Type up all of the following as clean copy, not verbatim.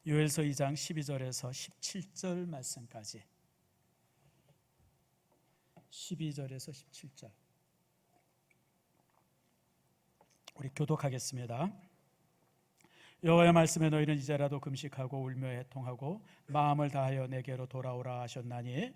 요엘서 2장 12절에서 17절 말씀까지, 12절에서 17절 우리 교독하겠습니다. 여호와의 말씀에 너희는 이제라도 금식하고 울며 애통하고 마음을 다하여 내게로 돌아오라 하셨나니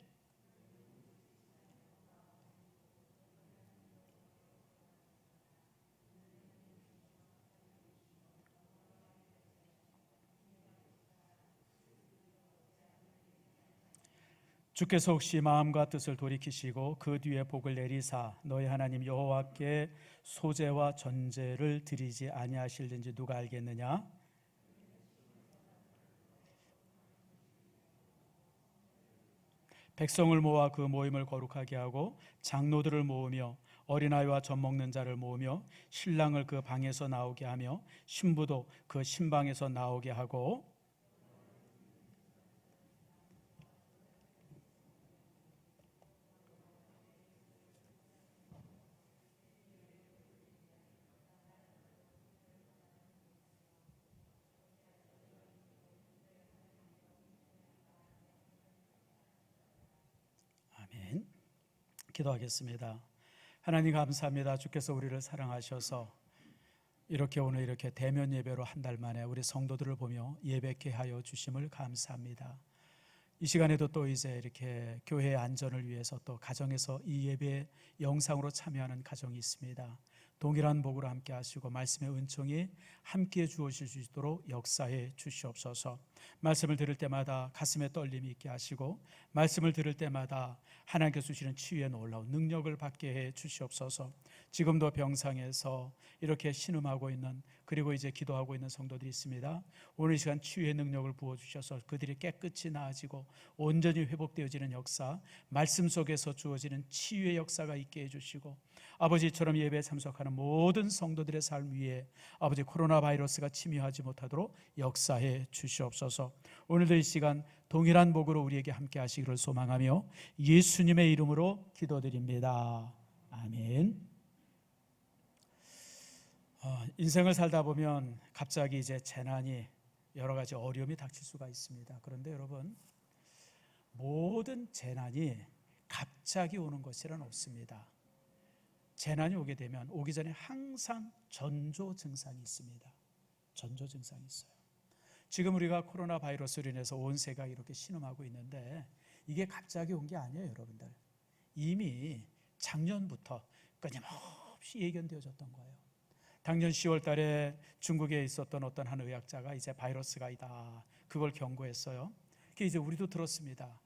주께서 혹시 마음과 뜻을 돌이키시고 그 뒤에 복을 내리사 너희 하나님 여호와께 소제와 전제를 드리지 아니하실는지 누가 알겠느냐? 백성을 모아 그 모임을 거룩하게 하고 장로들을 모으며 어린아이와 젖 먹는 자를 모으며 신랑을 그 방에서 나오게 하며 신부도 그 신방에서 나오게 하고 아멘. 기도하겠습니다. 하나님 감사합니다. 주께서 우리를 사랑하셔서 이렇게 오늘 이렇게 대면 예배로 한 달 만에 우리 성도들을 보며 예배케 하여 주심을 감사합니다. 이 시간에도 또 이제 이렇게 교회의 안전을 위해서 또 가정에서 이 예배 영상으로 참여하는 가정이 있습니다. 동일한 복으로 함께 하시고 말씀의 은총이 함께 주어질 수 있도록 역사해 주시옵소서. 말씀을 들을 때마다 가슴에 떨림이 있게 하시고 말씀을 들을 때마다 하나님께서 주시는 치유의 놀라운 능력을 받게 해 주시옵소서. 지금도 병상에서 이렇게 신음하고 있는, 그리고 이제 기도하고 있는 성도들이 있습니다. 오늘 이 시간 치유의 능력을 부어주셔서 그들이 깨끗이 나아지고 온전히 회복되어지는 역사, 말씀 속에서 주어지는 치유의 역사가 있게 해주시고, 아버지처럼 예배에 참석하는 모든 성도들의 삶 위에 아버지 코로나 바이러스가 침입하지 못하도록 역사해 주시옵소서. 오늘도 이 시간 동일한 복으로 우리에게 함께 하시기를 소망하며 예수님의 이름으로 기도드립니다. 아멘. 인생을 살다 보면 갑자기 이제 재난이, 여러 가지 어려움이 닥칠 수가 있습니다. 그런데 여러분, 모든 재난이 갑자기 오는 것이란 없습니다. 재난이 오게 되면 오기 전에 항상 전조 증상이 있습니다. 전조 증상이 있어요. 지금 우리가 코로나 바이러스로 인해서 온 세계가 이렇게 신음하고 있는데 이게 갑자기 온 게 아니에요, 여러분들. 이미 작년부터 끊임없이 예견되어졌던 거예요. 작년 10월 달에 중국에 있었던 어떤 한 의학자가 이제 바이러스가 있다, 그걸 경고했어요. 그게 이제 우리도 들었습니다.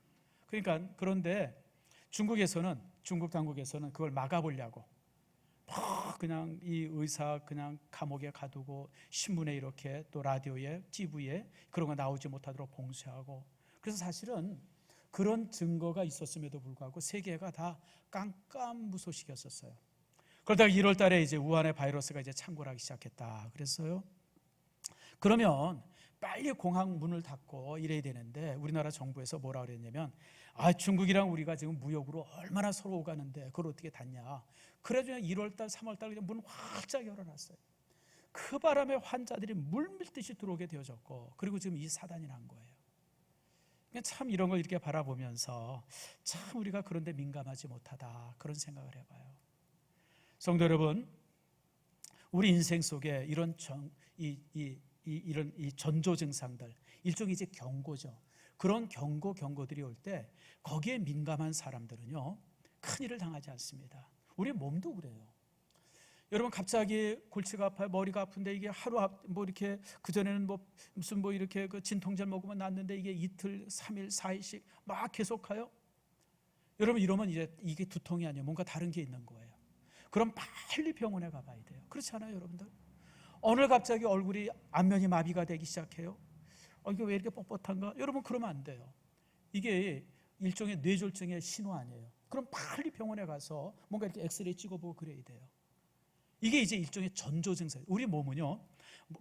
그런데 중국 당국에서는 그걸 막아보려고 그냥 이 의사 그냥 감옥에 가두고 신문에 이렇게 또 라디오에 TV에 그런 거 나오지 못하도록 봉쇄하고, 그래서 사실은 그런 증거가 있었음에도 불구하고 세계가 다 깜깜무소식이었어요. 그러다가 1월 달에 이제 우한의 바이러스가 이제 창궐하기 시작했다 그랬어요. 그러면 빨리 공항 문을 닫고 이래야 되는데 우리나라 정부에서 뭐라 그랬냐면, 중국이랑 우리가 지금 무역으로 얼마나 서로 오가는데 그걸 어떻게 닫냐. 그래서 1월 달, 3월 달 문 활짝 열어놨어요. 그 바람에 환자들이 물밀듯이 들어오게 되어졌고, 그리고 지금 이 사단이 난 거예요. 참 이런 걸 이렇게 바라보면서 참 우리가 그런데 민감하지 못하다, 그런 생각을 해봐요. 성도 여러분, 우리 인생 속에 이런 이런 전조 증상들, 일종의 이제 경고죠. 그런 경고들이 올 때 거기에 민감한 사람들은요, 큰일을 당하지 않습니다. 우리 몸도 그래요. 여러분, 갑자기 골치가 아파요, 머리가 아픈데 이게 이렇게 그전에는 무슨 이렇게 그 진통제 먹으면 낫는데 이게 이틀, 3일, 4일씩 막 계속 가요. 여러분, 이러면 이제 이게 두통이 아니에요. 뭔가 다른 게 있는 거예요. 그럼 빨리 병원에 가봐야 돼요. 그렇지 않아요, 여러분들? 오늘 갑자기 얼굴이 안면이 마비가 되기 시작해요. 이게 왜 이렇게 뻣뻣한가? 여러분, 그러면 안 돼요. 이게 일종의 뇌졸중의 신호 아니에요. 그럼 빨리 병원에 가서 뭔가 이렇게 엑스레이 찍어보고 그래야 돼요. 이게 이제 일종의 전조 증상. 우리 몸은요,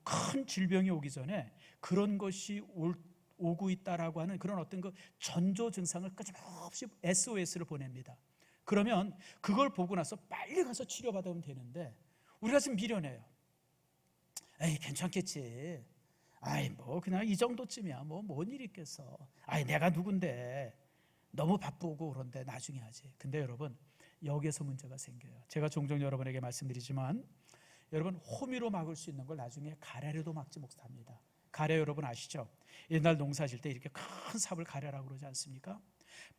큰 질병이 오기 전에 그런 것이 오고 있다라고 하는 그런 어떤 그 전조 증상을 끊임없이 SOS를 보냅니다. 그러면 그걸 보고 나서 빨리 가서 치료받으면 되는데 우리가 지금 미련해요. 에이, 괜찮겠지. 아이 뭐 그냥 이 정도쯤이야 뭐 뭔 일 있겠어. 아이 내가 누군데 너무 바쁘고 그런데 나중에 하지. 근데 여러분 여기에서 문제가 생겨요. 제가 종종 여러분에게 말씀드리지만 여러분 호미로 막을 수 있는 걸 나중에 가래로도 막지 못합니다. 가래 여러분 아시죠? 옛날 농사질 때 이렇게 큰 삽을 가래라고 그러지 않습니까?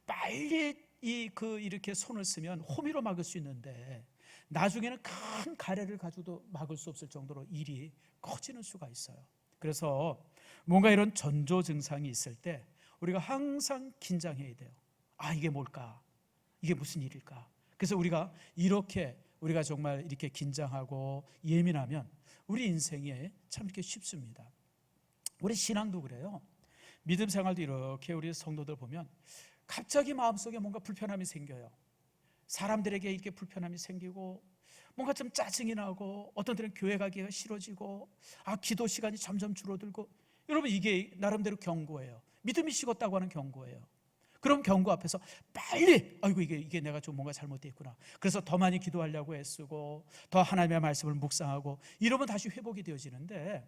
빨리 이렇게 손을 쓰면 호미로 막을 수 있는데 나중에는 큰 가래를 가지고도 막을 수 없을 정도로 일이 커지는 수가 있어요. 그래서 뭔가 이런 전조 증상이 있을 때 우리가 항상 긴장해야 돼요. 아 이게 뭘까? 이게 무슨 일일까? 그래서 우리가 정말 이렇게 긴장하고 예민하면 우리 인생에 참 이렇게 쉽습니다. 우리 신앙도 그래요. 믿음 생활도 이렇게 우리 성도들 보면 갑자기 마음속에 뭔가 불편함이 생겨요. 사람들에게 이렇게 불편함이 생기고 뭔가 좀 짜증이 나고 어떤 때는 교회 가기가 싫어지고 기도 시간이 점점 줄어들고 여러분 이게 나름대로 경고예요. 믿음이 식었다고 하는 경고예요. 그럼 경고 앞에서 빨리 아이고 이게 내가 좀 뭔가 잘못됐구나. 그래서 더 많이 기도하려고 애쓰고 더 하나님의 말씀을 묵상하고 이러면 다시 회복이 되어지는데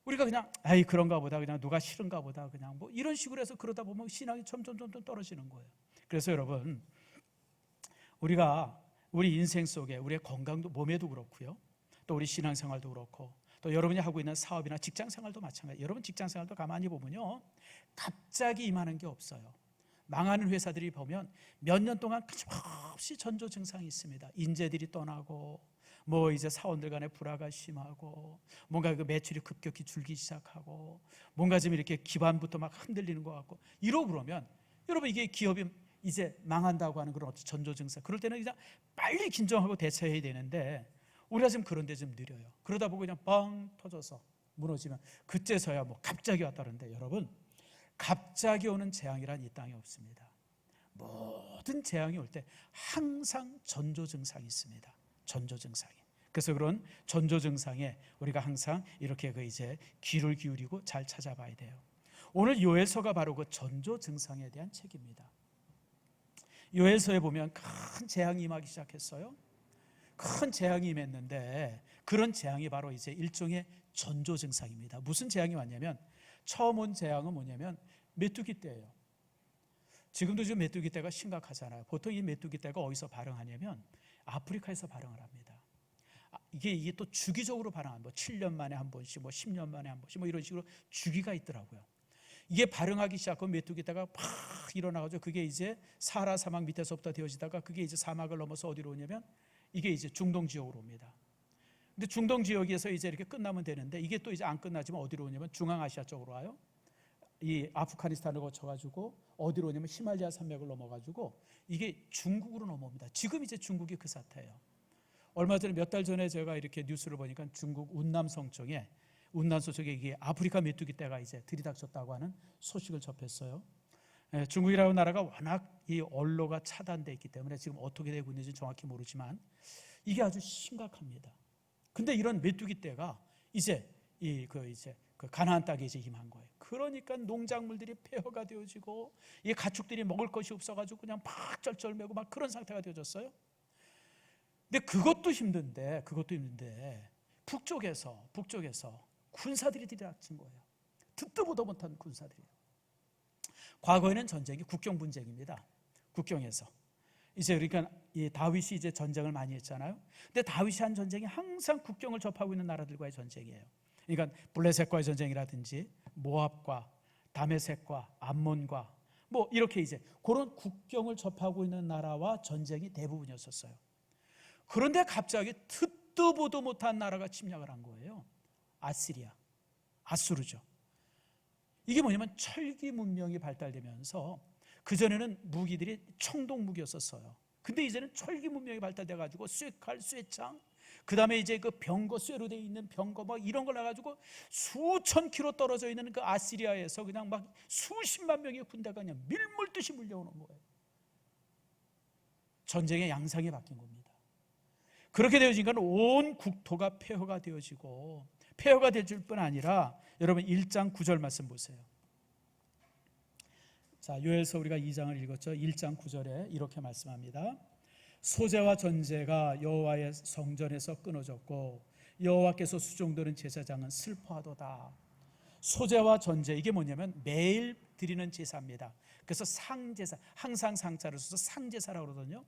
우리가 그냥 그런가 보다 그냥 누가 싫은가 보다 그냥 뭐 이런 식으로 해서 그러다 보면 신앙이 점점 떨어지는 거예요. 그래서 여러분 우리가 우리 인생 속에 우리의 건강도 몸에도 그렇고요. 또 우리 신앙생활도 그렇고 또 여러분이 하고 있는 사업이나 직장생활도 마찬가지예요. 여러분 직장생활도 가만히 보면요. 갑자기 임하는 게 없어요. 망하는 회사들이 보면 몇 년 동안 끊임없이 전조 증상이 있습니다. 인재들이 떠나고 뭐 이제 사원들 간의 불화가 심하고 뭔가 그 매출이 급격히 줄기 시작하고 뭔가 좀 이렇게 기반부터 막 흔들리는 것 같고 이러고 그러면 여러분 이게 기업이 이제 망한다고 하는 그런 어떤 전조 증상 그럴 때는 그냥 빨리 긴장하고 대처해야 되는데 우리가 지금 그런 데 좀 느려요. 그러다 보고 그냥 빵 터져서 무너지면 그때서야 뭐 갑자기 왔다는데 여러분 갑자기 오는 재앙이란 이 땅에 없습니다. 모든 재앙이 올 때 항상 전조 증상이 있습니다. 전조 증상이. 그래서 그런 전조 증상에 우리가 항상 이렇게 이제 귀를 기울이고 잘 찾아봐야 돼요. 오늘 요엘서가 바로 그 전조 증상에 대한 책입니다. 요엘서에 보면 큰 재앙이 임하기 시작했어요. 큰 재앙이 임했는데 그런 재앙이 바로 이제 일종의 전조 증상입니다. 무슨 재앙이 왔냐면 처음 온 재앙은 뭐냐면 메뚜기 떼예요. 지금도 지금 메뚜기 떼가 심각하잖아요. 보통 이 메뚜기 떼가 어디서 발흥하냐면 아프리카에서 발흥을 합니다. 이게 또 주기적으로 발흥합니다. 뭐 7년 만에 한 번씩, 뭐 10년 만에 한 번씩, 뭐 이런 식으로 주기가 있더라고요. 이게 발흥하기 시작하면 메뚜기 떼가 팍 일어나가지고 그게 이제 사하라 사막 밑에서부터 되어지다가 그게 이제 사막을 넘어서 어디로 오냐면 이게 이제 중동 지역으로 옵니다. 근데 중동 지역에서 이제 이렇게 끝나면 되는데 이게 또 이제 안 끝나지만 어디로 오냐면 중앙아시아 쪽으로 와요. 이 아프가니스탄을 거쳐가지고 어디로 오냐면 히말라야 산맥을 넘어가지고 이게 중국으로 넘어옵니다. 지금 이제 중국이 그 상태예요. 얼마 전에 몇 달 전에 제가 이렇게 뉴스를 보니까 중국 운남성 쪽에 이게 아프리카 메뚜기 떼가 이제 들이닥쳤다고 하는 소식을 접했어요. 중국이라는 나라가 워낙 이 언로가 차단되어 있기 때문에 지금 어떻게 되고 있는지 정확히 모르지만 이게 아주 심각합니다. 근데 이런 메뚜기 떼가 이제 그 가나안 땅에 이제 임한 거예요. 그러니까 농작물들이 폐허가 되어지고 이 가축들이 먹을 것이 없어가지고 그냥 막 쩔쩔매고 막 그런 상태가 되어졌어요. 근데 그것도 힘든데 북쪽에서 군사들이 들이닥친 거예요. 듣도 보도 못한 군사들이. 과거에는 전쟁이 국경 분쟁입니다. 국경에서 이제 그러니까 이 다윗이 이제 전쟁을 많이 했잖아요. 근데 다윗이 한 전쟁이 항상 국경을 접하고 있는 나라들과의 전쟁이에요. 그러니까 블레셋과의 전쟁이라든지 모압과 다메섹과 암몬과 뭐 이렇게 이제 그런 국경을 접하고 있는 나라와 전쟁이 대부분이었었어요. 그런데 갑자기 듣도 보도 못한 나라가 침략을 한 거예요. 아수르죠. 이게 뭐냐면 철기 문명이 발달되면서 그전에는 무기들이 청동 무기였었어요. 근데 이제는 철기 문명이 발달돼 가지고 쇠칼, 쇠창, 그다음에 이제 그 병거, 쇠로 되어 있는 병거 막 이런 걸 놔가지고 수천 킬로 떨어져 있는 그 아시리아에서 그냥 막 수십만 명의 군대가 그냥 밀물듯이 물려오는 거예요. 전쟁의 양상이 바뀐 겁니다. 그렇게 되어지니까 온 국토가 폐허가 되어지고 폐허가 될 뿐 아니라 여러분 1장 9절 말씀 보세요. 자, 요엘서 우리가 2장을 읽었죠. 1장 9절에 이렇게 말씀합니다. 소재와 전제가 여호와의 성전에서 끊어졌고 여호와께서 수종드는 제사장은 슬퍼하도다. 소제와 전제, 이게 뭐냐면 매일 드리는 제사입니다. 그래서 상제사, 항상 상자를 써서 상제사라고 그러거든요.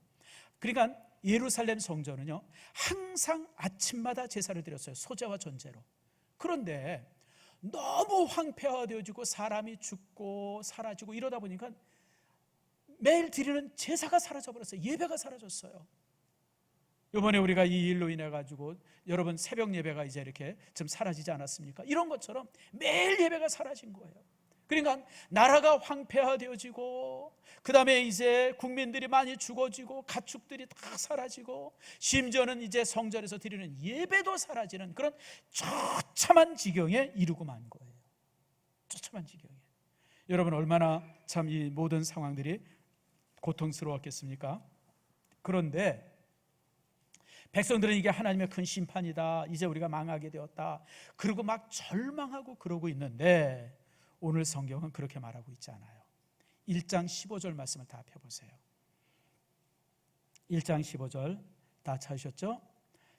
그러니까 예루살렘 성전은요, 항상 아침마다 제사를 드렸어요. 소제와 전제로. 그런데 너무 황폐화되어지고 사람이 죽고 사라지고 이러다 보니까 매일 드리는 제사가 사라져버렸어요. 예배가 사라졌어요. 이번에 우리가 이 일로 인해 가지고 여러분 새벽 예배가 이제 이렇게 좀 사라지지 않았습니까? 이런 것처럼 매일 예배가 사라진 거예요. 그러니까 나라가 황폐화되어지고, 그 다음에 이제 국민들이 많이 죽어지고 가축들이 다 사라지고, 심지어는 이제 성전에서 드리는 예배도 사라지는 그런 처참한 지경에 이르고 만 거예요. 처참한 지경에. 여러분 얼마나 참 이 모든 상황들이 고통스러웠겠습니까? 그런데 백성들은 이게 하나님의 큰 심판이다, 이제 우리가 망하게 되었다, 그리고 막 절망하고 그러고 있는데, 오늘 성경은 그렇게 말하고 있지 않아요. 1장 15절 말씀을 다 펴보세요. 1장 15절 다 찾으셨죠?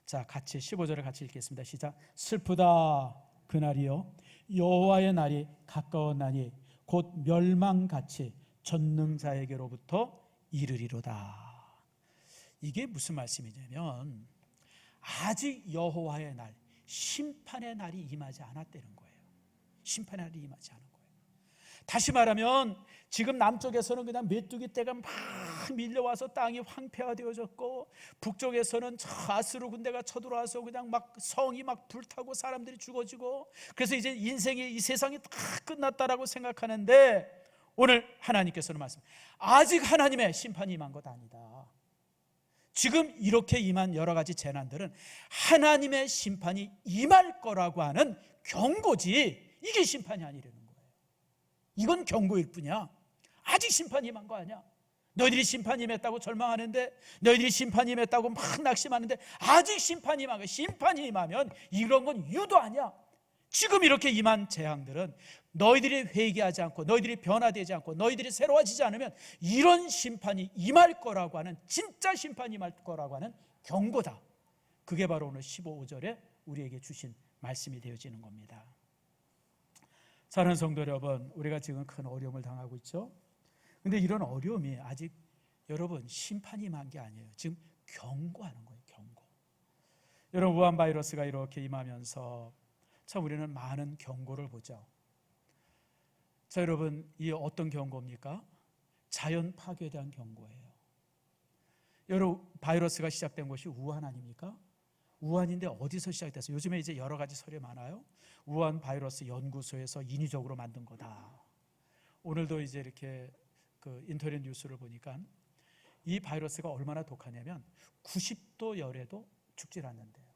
자, 같이 15절을 같이 읽겠습니다. 시작. 슬프다 그날이요, 여호와의 날이 가까웠나니 곧 멸망같이 전능자에게로부터 이르리로다. 이게 무슨 말씀이냐면 아직 여호와의 날, 심판의 날이 임하지 않았다는 거예요. 심판의 날이 임하지 않은 거예요. 다시 말하면 지금 남쪽에서는 그냥 메뚜기 떼가 막 밀려와서 땅이 황폐화되어졌고, 북쪽에서는 아수르 군대가 쳐들어와서 그냥 막 성이 막 불타고 사람들이 죽어지고, 그래서 이제 인생이, 이 세상이 다 끝났다라고 생각하는데, 오늘 하나님께서는 아직 하나님의 심판이 임한 것 아니다. 지금 이렇게 임한 여러 가지 재난들은 하나님의 심판이 임할 거라고 하는 경고지, 이게 심판이 아니라는 거예요. 이건 경고일 뿐이야. 아직 심판이 임한 거 아니야. 너희들이 심판이 임했다고 절망하는데, 너희들이 심판이 임했다고 막 낙심하는데, 아직 심판이 임한 거야. 심판이 임하면 이런 건 유도 아니야. 지금 이렇게 임한 재앙들은 너희들이 회개하지 않고, 너희들이 변화되지 않고, 너희들이 새로워지지 않으면 이런 심판이 임할 거라고 하는, 진짜 심판이 임할 거라고 하는 경고다. 그게 바로 오늘 15절에 우리에게 주신 말씀이 되어지는 겁니다. 사랑하는 성도 여러분, 우리가 지금 큰 어려움을 당하고 있죠. 근데 이런 어려움이 아직 여러분 심판이 임한 게 아니에요. 지금 경고하는 거예요. 경고. 여러분, 우한 바이러스가 이렇게 임하면서 참 우리는 많은 경고를 보죠. 자, 여러분, 이 어떤 경고입니까? 자연 파괴에 대한 경고예요. 여러분, 바이러스가 시작된 곳이 우한 아닙니까? 우한인데 어디서 시작됐어요? 요즘에 이제 여러 가지 설이 많아요. 우한 바이러스 연구소에서 인위적으로 만든 거다. 오늘도 이제 이렇게 그 인터넷 뉴스를 보니까 이 바이러스가 얼마나 독하냐면 90도 열에도 죽질 않는데요.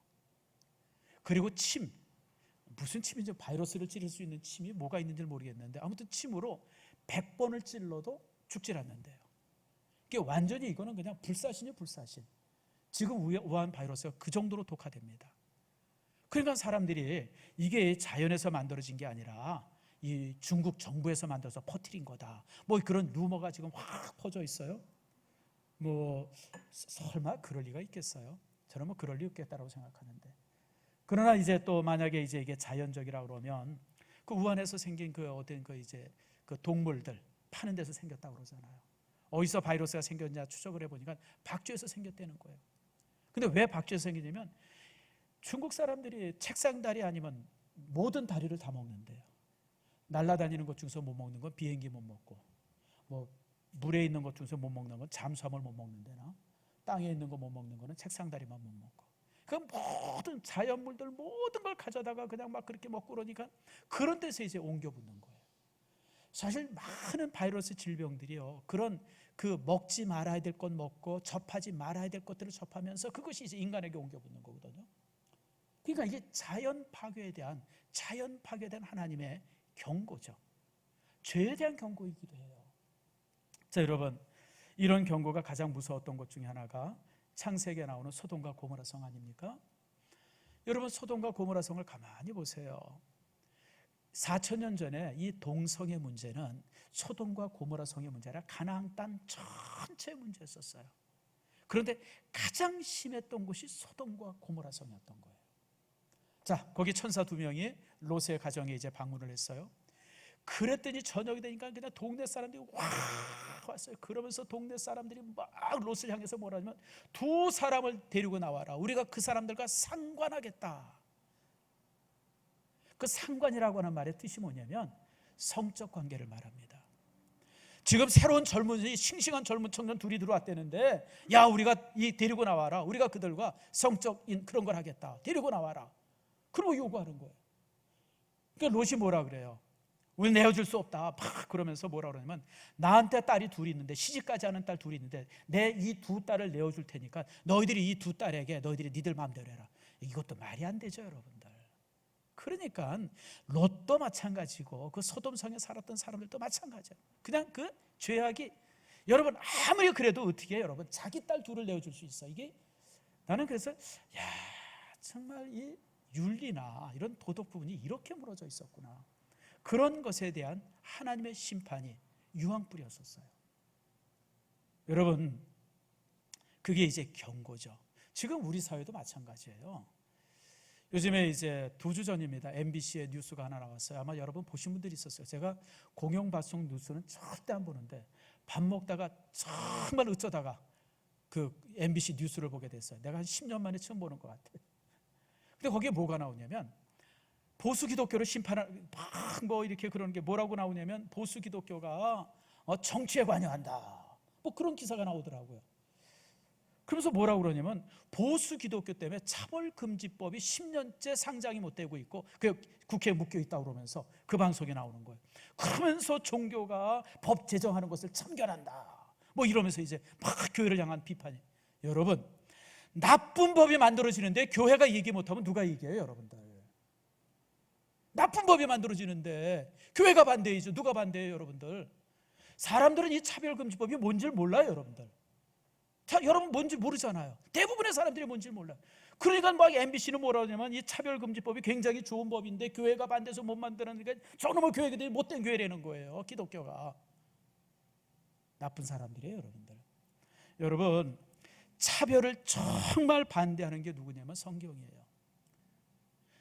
그리고 침, 무슨 침인지, 바이러스를 찌를 수 있는 침이 뭐가 있는지 모르겠는데 아무튼 침으로 100번을 찔러도 죽질 않는데요. 이게 완전히, 이거는 그냥 불사신이에요. 불사신. 지금 우한 바이러스가 그 정도로 독하답니다. 그러니까 사람들이 이게 자연에서 만들어진 게 아니라 이 중국 정부에서 만들어서 퍼뜨린 거다, 뭐 그런 루머가 지금 확 퍼져 있어요. 뭐 설마 그럴 리가 있겠어요? 저는 뭐 그럴 리 없겠다라고 생각하는데, 그러나 이제 또 만약에 이제 이게 자연적이라 그러면 그 우한에서 생긴 그 어떤 그 이제 그 동물들 파는 데서 생겼다고 그러잖아요. 어디서 바이러스가 생겼냐 추적을 해보니까 박쥐에서 생겼다는 거예요. 근데 왜 박쥐에서 생기냐면 중국 사람들이 책상 다리 아니면 모든 다리를 다 먹는데요. 날아다니는 것 중에서 못 먹는 건 비행기 못 먹고, 뭐 물에 있는 것 중에서 못 먹는 건 잠수함을 못 먹는데나, 땅에 있는 거 못 먹는 거는 책상 다리만 못 먹고, 그 모든 자연물들 모든 걸 가져다가 그냥 막 그렇게 먹고 그러니까 그런 데서 이제 옮겨 붙는 거예요. 사실 많은 바이러스 질병들이요, 그런 그 먹지 말아야 될 것 먹고 접하지 말아야 될 것들을 접하면서 그것이 이제 인간에게 옮겨 붙는 거거든요. 그러니까 이게 자연 파괴에 대한 하나님의 경고죠. 죄에 대한 경고이기도 해요. 자, 여러분, 이런 경고가 가장 무서웠던 것 중에 하나가 창세기에 나오는 소돔과 고모라 성 아닙니까? 여러분, 소돔과 고모라 성을 가만히 보세요. 4,000년 전에 이 동성의 문제는 소돔과 고모라 성의 문제 아니라 가나안 땅 전체의 문제였었어요. 그런데 가장 심했던 곳이 소돔과 고모라 성이었던 거예요. 자, 거기 천사 2명이 롯의 가정에 이제 방문을 했어요. 그랬더니 저녁이 되니까 그냥 동네 사람들이 확 왔어요. 그러면서 동네 사람들이 막 롯을 향해서 뭐라 하냐면, 2 사람을 데리고 나와라. 우리가 그 사람들과 상관하겠다. 그 상관이라고 하는 말의 뜻이 뭐냐면 성적 관계를 말합니다. 지금 새로운 젊은이, 싱싱한 젊은 청년 둘이 들어왔다는데, 야, 우리가 데리고 나와라. 우리가 그들과 성적인 그런 걸 하겠다. 데리고 나와라. 그러고 요구하는 거예요. 그러니까 롯이 뭐라 그래요? 우리 내어줄 수 없다. 막 그러면서 뭐라 그러냐면, 나한테 딸이 2 있는데, 시집까지 하는 딸 2 있는데, 내 이 2 딸을 내어줄 테니까 너희들이 이 2 딸에게 너희들이 니들 마음대로 해라. 이것도 말이 안 되죠, 여러분들. 그러니까 롯도 마찬가지고 그 소돔성에 살았던 사람들도 마찬가지예요. 그냥 그 죄악이, 여러분 아무리 그래도 어떻게 해요, 여러분? 자기 딸 2를 내어줄 수 있어. 이게 나는 그래서 정말 이 윤리나 이런 도덕 부분이 이렇게 무너져 있었구나. 그런 것에 대한 하나님의 심판이 유황불이었었어요. 여러분, 그게 이제 경고죠. 지금 우리 사회도 마찬가지예요. 요즘에 이제 2주 전입니다. MBC의 뉴스가 하나 나왔어요. 아마 여러분 보신 분들이 있었어요. 제가 공영방송 뉴스는 절대 안 보는데 밥 먹다가 정말 어쩌다가 그 MBC 뉴스를 보게 됐어요. 내가 한 10년 만에 처음 보는 것 같아요. 근데 거기에 뭐가 나오냐면, 보수 기독교를 심판하는 뭐 이렇게 그러는 게 뭐라고 나오냐면, 보수 기독교가 정치에 관여한다. 뭐 그런 기사가 나오더라고요. 그러면서 뭐라고 그러냐면, 보수 기독교 때문에 차별금지법이 10년째 상장이 못 되고 있고 그 국회에 묶여 있다고 그러면서 그 방송에 나오는 거예요. 그러면서 종교가 법 제정하는 것을 참견한다. 뭐 이러면서 이제 막 교회를 향한 비판이. 여러분, 나쁜 법이 만들어지는데 교회가 얘기 못하면 누가 얘기해요, 여러분들? 나쁜 법이 만들어지는데 교회가 반대이죠. 누가 반대해요, 여러분들? 사람들은 이 차별금지법이 뭔지를 몰라요, 여러분들. 자, 여러분 뭔지 모르잖아요. 대부분의 사람들이 뭔지 몰라요. 그러니까 막 MBC는 뭐라 하냐면, 이 차별금지법이 굉장히 좋은 법인데 교회가 반대해서 못 만드니까 저놈의 교회들이 못된 교회라는 거예요. 기독교가. 나쁜 사람들이에요, 여러분들. 여러분, 차별을 정말 반대하는 게 누구냐면 성경이에요.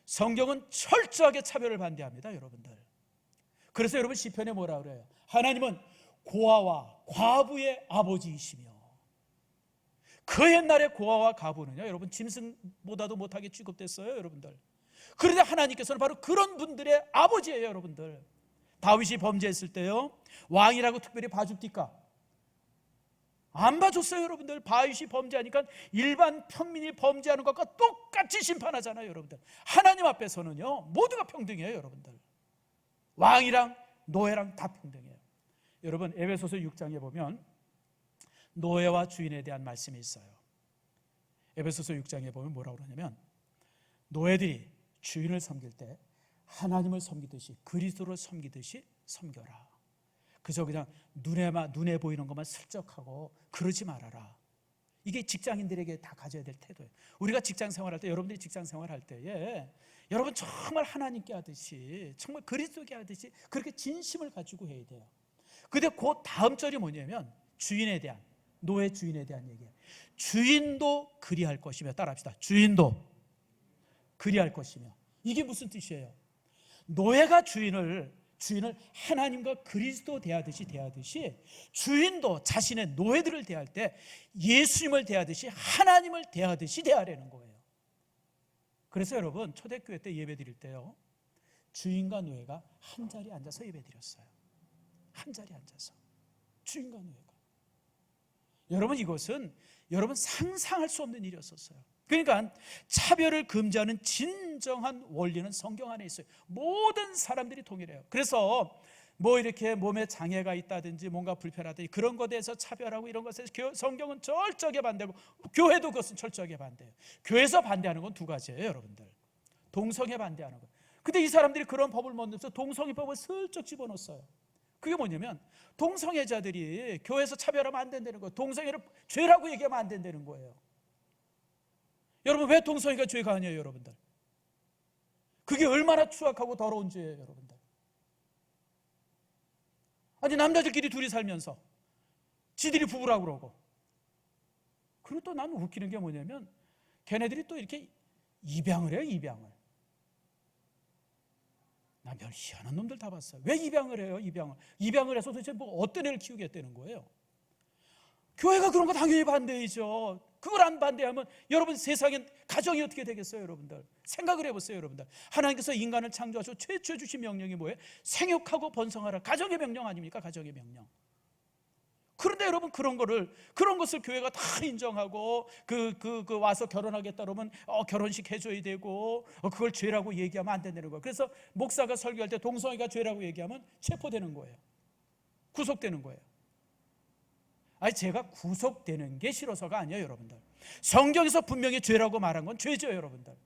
성경은 철저하게 차별을 반대합니다, 여러분들. 그래서 여러분 시편에 뭐라 그래요? 하나님은 고아와 과부의 아버지이시며, 그 옛날에 고아와 과부는요, 여러분 짐승보다도 못하게 취급됐어요, 여러분들. 그런데 하나님께서는 바로 그런 분들의 아버지예요, 여러분들. 다윗이 범죄했을 때요, 왕이라고 특별히 봐줍니까? 안 봐줬어요, 여러분들. 다윗이 범죄하니까 일반 평민이 범죄하는 것과 똑같이 심판하잖아요, 여러분들. 하나님 앞에서는요, 모두가 평등해요, 여러분들. 왕이랑 노예랑 다 평등해요. 여러분, 에베소서 6장에 보면 노예와 주인에 대한 말씀이 있어요. 에베소서 6장에 보면 뭐라고 그러냐면, 노예들이 주인을 섬길 때 하나님을 섬기듯이, 그리스도를 섬기듯이 섬겨라. 그저 그냥 눈에 보이는 것만 슬쩍하고 그러지 말아라. 이게 직장인들에게 다 가져야 될 태도예요. 우리가 직장 생활할 때, 여러분들이 직장 생활할 때에 여러분 정말 하나님께 하듯이, 정말 그리스도께 하듯이 그렇게 진심을 가지고 해야 돼요. 근데 그 다음 절이 뭐냐면, 주인에 대한, 노예 주인에 대한 얘기예요. 주인도 그리할 것이며, 따라합시다. 주인도 그리할 것이며. 이게 무슨 뜻이에요? 노예가 주인을 하나님과 그리스도 대하듯이 주인도 자신의 노예들을 대할 때 예수님을 대하듯이, 하나님을 대하듯이 대하라는 거예요. 그래서 여러분, 초대교회 때 예배 드릴 때요, 주인과 노예가 한 자리에 앉아서 예배 드렸어요. 한 자리에 앉아서 주인과 노예가. 여러분, 이것은 여러분 상상할 수 없는 일이었었어요. 그러니까 차별을 금지하는 진정한 원리는 성경 안에 있어요. 모든 사람들이 동일해요. 그래서 뭐 이렇게 몸에 장애가 있다든지 뭔가 불편하든지 그런 것에 대해서 차별하고 이런 것에 대해서 성경은 철저하게 반대하고, 교회도 그것은 철저하게 반대해요. 교회에서 반대하는 건 2가지예요, 여러분들. 동성애 반대하는 거. 근데 이 사람들이 그런 법을 만들어서 동성애법을 슬쩍 집어넣었어요. 그게 뭐냐면, 동성애자들이 교회에서 차별하면 안 된다는 거예요. 동성애를 죄라고 얘기하면 안 된다는 거예요. 여러분, 왜 동성애가 죄가 아니에요, 여러분들? 그게 얼마나 추악하고 더러운 죄예요, 여러분들. 아니, 남자들끼리 둘이 살면서 지들이 부부라고 그러고, 그리고 또 나는 웃기는 게 뭐냐면, 걔네들이 또 이렇게 입양을 해요, 입양을. 나 별 희한한 놈들 다 봤어요. 왜 입양을 해요? 입양을 해서 도대체 뭐 어떤 애를 키우겠다는 거예요? 교회가 그런 거 당연히 반대이죠. 그걸 안 반대하면 여러분 세상엔 가정이 어떻게 되겠어요? 여러분들 생각을 해보세요. 여러분들 하나님께서 인간을 창조하시고 최초에 주신 명령이 뭐예요? 생육하고 번성하라. 가정의 명령 아닙니까? 가정의 명령. 그런데 여러분 그런 것을 교회가 다 인정하고 와서 결혼하겠다 그러면 결혼식 해줘야 되고 그걸 죄라고 얘기하면 안 된다는 거예요. 그래서 목사가 설교할 때 동성애가 죄라고 얘기하면 체포되는 거예요. 구속되는 거예요. 아니 제가 구속되는 게 싫어서가 아니에요. 여러분들 성경에서 분명히 죄라고 말한 건 죄죠. 여러분들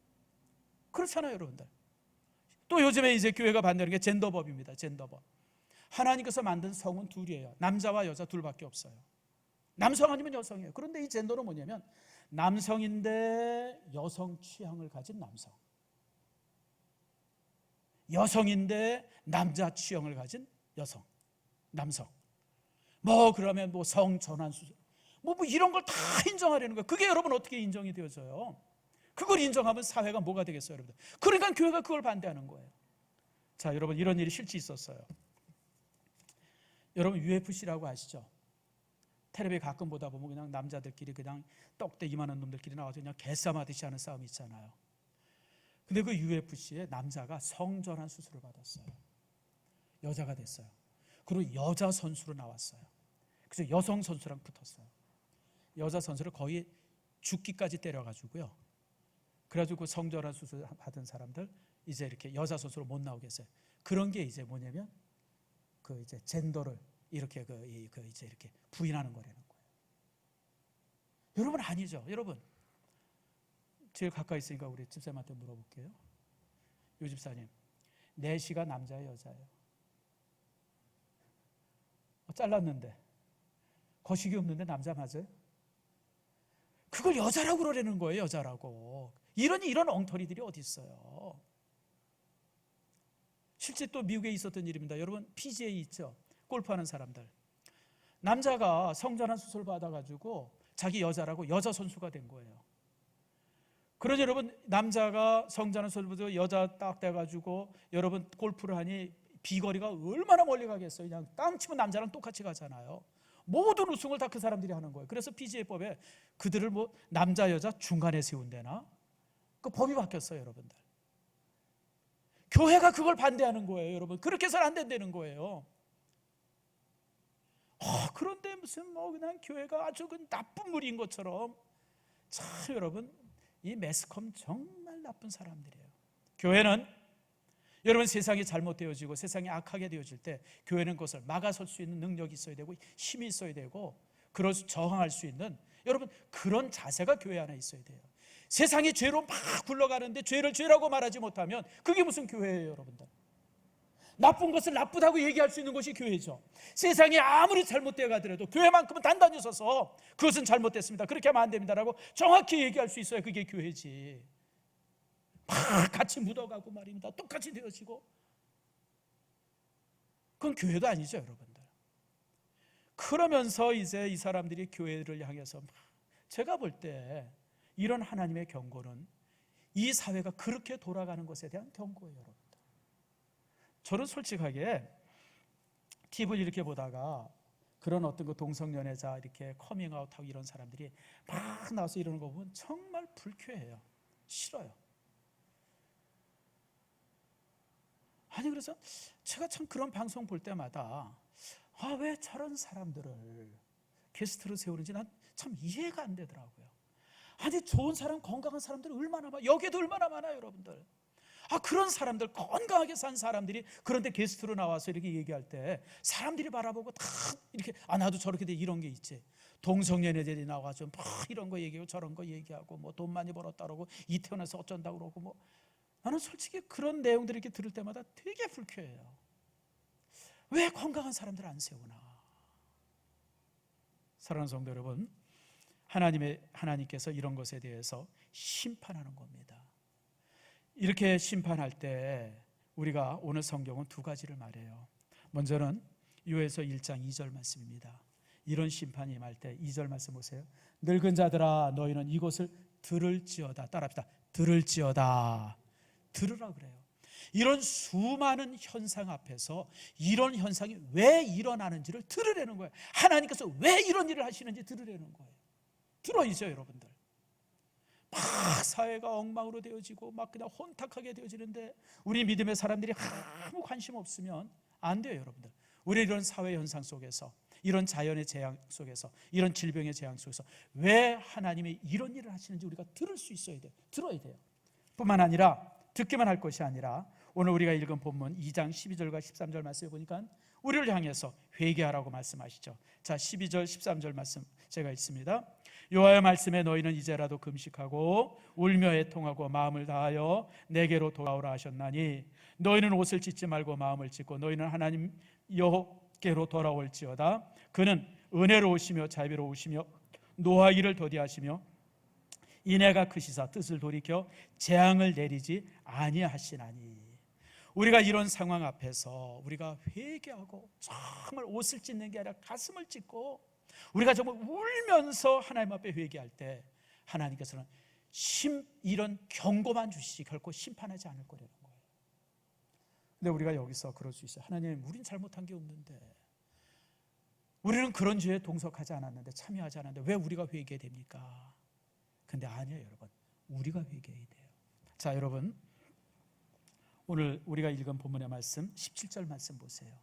그렇잖아요. 여러분들 또 요즘에 이제 교회가 반대하는 게 젠더법입니다. 젠더법. 하나님께서 만든 성은 둘이에요. 남자와 여자 둘밖에 없어요. 남성 아니면 여성이에요. 그런데 이 젠더는 뭐냐면 남성인데 여성 취향을 가진 남성, 여성인데 남자 취향을 가진 여성, 남성. 그러면 성전환수술 뭐 이런 걸 다 인정하려는 거예요. 그게 여러분 어떻게 인정이 되어져요? 그걸 인정하면 사회가 뭐가 되겠어요, 여러분? 그러니까 교회가 그걸 반대하는 거예요. 자, 여러분 이런 일이 실제 있었어요. 여러분 UFC라고 아시죠? 텔레비에 가끔 보다 보면 그냥 남자들끼리 그냥 떡대기만한 놈들끼리 나와서 그냥 개싸움하듯이 하는 싸움이 있잖아요. 근데 그 UFC에 남자가 성전환 수술을 받았어요. 여자가 됐어요. 그리고 여자 선수로 나왔어요. 그래서 여성 선수랑 붙었어요. 여자 선수를 거의 죽기까지 때려가지고요. 그래가지고 그 성전환 수술 받은 사람들 이제 이렇게 여자 선수로 못 나오게 했어요. 그런 게 이제 뭐냐면 이제 젠더를 이렇게 이제 이렇게 부인하는 거라는 거예요. 여러분 아니죠. 여러분 제일 가까이 있으니까 우리 집사님한테 물어볼게요. 요 집사님, 내 시가 남자예요, 여자예요? 잘랐는데 거식이 없는데 남자 맞아요? 그걸 여자라고 그러라는 거예요. 여자라고. 이런 엉터리들이 어디 있어요? 실제 또 미국에 있었던 일입니다. 여러분 PGA 있죠? 골프하는 사람들. 남자가 성전환 수술 받아가지고 자기 여자라고 여자 선수가 된 거예요. 그러니 여러분 남자가 성전환 수술 받아서 여자 딱 돼가지고 여러분 골프를 하니 비거리가 얼마나 멀리 가겠어요. 그냥 땅 치면 남자랑 똑같이 가잖아요. 모든 우승을 다 그 사람들이 하는 거예요. 그래서 PGA법에 그들을 남자 여자 중간에 세운대나 그 법이 바뀌었어요. 여러분들 교회가 그걸 반대하는 거예요. 여러분 그렇게 해서는 안 된다는 거예요. 그런데 무슨 그냥 교회가 아주 나쁜 무리인 것처럼. 참 여러분 이 매스컴 정말 나쁜 사람들이에요. 교회는 여러분 세상이 잘못되어지고 세상이 악하게 되어질 때 교회는 그것을 막아설 수 있는 능력이 있어야 되고 힘이 있어야 되고 그걸 저항할 수 있는 여러분 그런 자세가 교회 안에 있어야 돼요. 세상이 죄로 막 굴러가는데 죄를 죄라고 말하지 못하면 그게 무슨 교회예요. 여러분들 나쁜 것을 나쁘다고 얘기할 수 있는 것이 교회죠. 세상이 아무리 잘못되어 가더라도 교회만큼은 단단히 서서 그것은 잘못됐습니다, 그렇게 하면 안 됩니다라고 정확히 얘기할 수 있어야 그게 교회지. 막 같이 묻어가고 말입니다. 똑같이 되어지고 그건 교회도 아니죠. 여러분들 그러면서 이제 이 사람들이 교회를 향해서 제가 볼 때 이런 하나님의 경고는 이 사회가 그렇게 돌아가는 것에 대한 경고예요. 여러분들 저는 솔직하게 TV를 이렇게 보다가 그런 어떤 그 동성연애자 이렇게 커밍아웃하고 이런 사람들이 막 나와서 이러는 거 보면 정말 불쾌해요. 싫어요. 아니 그래서 제가 참 그런 방송 볼 때마다 왜 저런 사람들을 게스트로 세우는지 난 참 이해가 안 되더라고요. 아니 좋은 사람 건강한 사람들 얼마나 많아요. 여기에도 얼마나 많아요. 여러분들 그런 사람들 건강하게 산 사람들이 그런데 게스트로 나와서 이렇게 얘기할 때 사람들이 바라보고 다 이렇게 나도 저렇게 돼 이런 게 있지. 동성연애들이 나와서 막 이런 거 얘기하고 저런 거 얘기하고 돈 많이 벌었다 그러고 이태원에서 어쩐다고 그러고 나는 솔직히 그런 내용들을 이렇게 들을 때마다 되게 불쾌해요. 왜 건강한 사람들 안 세우나? 사랑하는 성도 여러분, 하나님께서 이런 것에 대해서 심판하는 겁니다. 이렇게 심판할 때 우리가 오늘 성경은 두 가지를 말해요. 먼저는 요에서 1장 2절 말씀입니다. 이런 심판이 임할 때 2절 말씀 보세요. 늙은 자들아 너희는 이것을 들을지어다. 따라합시다. 들을지어다. 들으라 그래요. 이런 수많은 현상 앞에서 이런 현상이 왜 일어나는지를 들으려는 거예요. 하나님께서 왜 이런 일을 하시는지 들으려는 거예요. 들어있죠, 여러분들. 막 사회가 엉망으로 되어지고 막 그냥 혼탁하게 되어지는데 우리 믿음의 사람들이 아무 관심 없으면 안 돼요, 여러분들. 우리 이런 사회 현상 속에서, 이런 자연의 재앙 속에서, 이런 질병의 재앙 속에서 왜 하나님이 이런 일을 하시는지 우리가 들을 수 있어야 돼요. 들어야 돼요. 뿐만 아니라 듣기만 할 것이 아니라 오늘 우리가 읽은 본문 2장 12절과 13절 말씀에 보니까 우리를 향해서 회개하라고 말씀하시죠. 자, 12절 13절 말씀 제가 읽습니다. 여호와의 말씀에 너희는 이제라도 금식하고 울며 애통하고 마음을 다하여 내게로 돌아오라 하셨나니 너희는 옷을 찢지 말고 마음을 찢고 너희는 하나님 여호께로 돌아올지어다. 그는 은혜로우시며 자비로우시며 노하기를 더디하시며 인애가 크시사 뜻을 돌이켜 재앙을 내리지 아니하시나니. 우리가 이런 상황 앞에서 우리가 회개하고 정말 옷을 찢는 게 아니라 가슴을 찢고 우리가 정말 울면서 하나님 앞에 회개할 때 하나님께서는 이런 경고만 주시지 결코 심판하지 않을 거라는 거예요. 근데 우리가 여기서 그럴 수 있어요. 하나님, 우린 잘못한 게 없는데, 우리는 그런 죄에 동석하지 않았는데, 참여하지 않았는데 왜 우리가 회개해야 됩니까? 근데 아니에요, 여러분. 우리가 회개해야 돼요. 자, 여러분, 오늘 우리가 읽은 본문의 말씀 17절 말씀 보세요.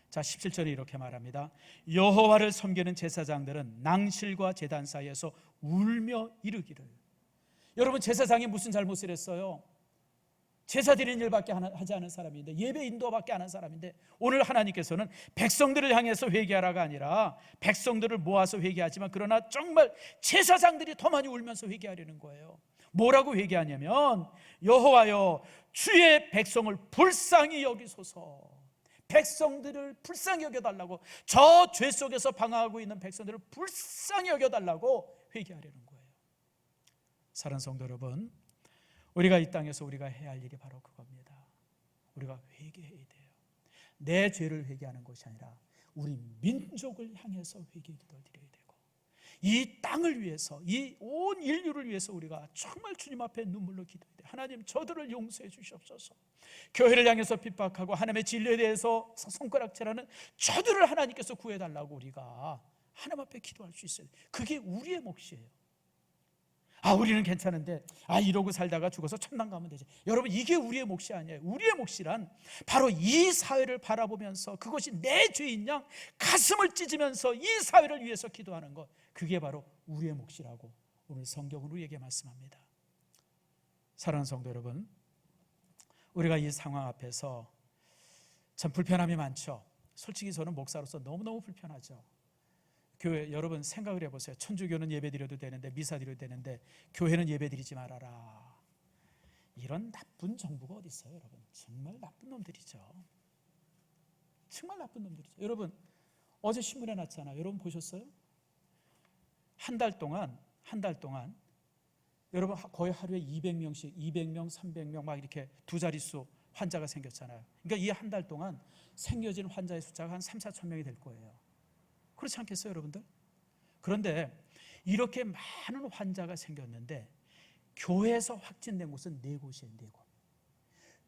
자, 17절에 이렇게 말합니다. 여호와를 섬기는 제사장들은 낭실과 제단 사이에서 울며 이르기를. 여러분, 제사장이 무슨 잘못을 했어요? 제사 드리는 일밖에 하지 않은 사람인데, 예배 인도밖에 안 한 사람인데, 오늘 하나님께서는 백성들을 향해서 회개하라가 아니라 백성들을 모아서 회개하지만 그러나 정말 제사장들이 더 많이 울면서 회개하려는 거예요. 뭐라고 회개하냐면, 여호와여 주의 백성을 불쌍히 여기소서. 백성들을 불쌍히 여겨달라고, 저 죄 속에서 방황하고 있는 백성들을 불쌍히 여겨달라고 회개하려는 거예요. 사랑하는 성도 여러분, 우리가 이 땅에서 우리가 해야 할 일이 바로 그겁니다. 우리가 회개해야 돼요. 내 죄를 회개하는 것이 아니라 우리 민족을 향해서 회개 기도를 드려야 되고, 이 땅을 위해서, 이 온 인류를 위해서 우리가 정말 주님 앞에 눈물로 기도해야 돼요. 하나님, 저들을 용서해 주시옵소서. 교회를 향해서 핍박하고 하나님의 진리에 대해서 손가락질하는 저들을 하나님께서 구해달라고 우리가 하나님 앞에 기도할 수 있어요. 그게 우리의 몫이에요. 우리는 괜찮은데 이러고 살다가 죽어서 천당 가면 되지. 여러분, 이게 우리의 몫이 아니에요. 우리의 몫이란 바로 이 사회를 바라보면서 그것이 내 죄인 양 가슴을 찢으면서 이 사회를 위해서 기도하는 것, 그게 바로 우리의 몫이라고 오늘 성경은 우리에게 말씀합니다. 사랑하는 성도 여러분, 우리가 이 상황 앞에서 참 불편함이 많죠. 솔직히 저는 목사로서 너무너무 불편하죠. 교회, 여러분 생각을 해보세요. 천주교는 예배드려도 되는데, 미사드려도 되는데 교회는 예배드리지 말아라. 이런 나쁜 정부가 어디 있어요, 여러분? 정말 나쁜 놈들이죠. 정말 나쁜 놈들이죠. 여러분, 어제 신문에 났잖아요. 여러분 보셨어요? 한 달 동안 여러분 거의 하루에 200명씩 200명, 300명 막 이렇게 두 자릿수 환자가 생겼잖아요. 그러니까 이 한 달 동안 생겨진 환자의 숫자가 한 3-4천 명이 될 거예요. 그렇지 않겠어요, 여러분들? 그런데 이렇게 많은 환자가 생겼는데 교회에서 확진된 곳은 4곳이에요. 4곳.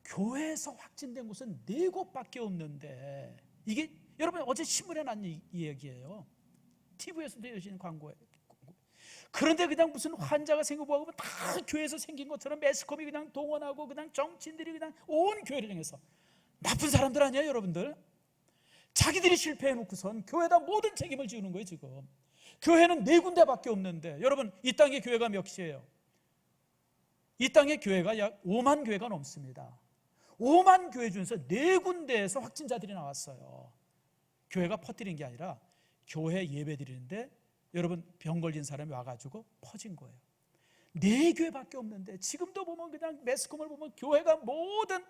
교회에서 확진된 곳은 4곳밖에 없는데, 이게 여러분 어제 신문에 난 이 얘기예요. TV에서도 여신 광고예요. 그런데 그냥 무슨 환자가 생기고 하면 다 교회에서 생긴 것처럼 매스컴이 그냥 동원하고 그냥 정치인들이 그냥 온 교회를 향해서, 나쁜 사람들 아니에요, 여러분들? 자기들이 실패해놓고선 교회에다 모든 책임을 지우는 거예요. 지금 교회는 4군데밖에 없는데, 여러분 이 땅의 교회가 몇이에요? 이 땅의 교회가 약 5만 교회가 넘습니다. 5만 교회 중에서 4군데에서 확진자들이 나왔어요. 교회가 퍼뜨린 게 아니라 교회 예배 드리는데 여러분 병 걸린 사람이 와가지고 퍼진 거예요. 4교회밖에 없는데 지금도 보면 그냥 매스컴을 보면 교회가 모든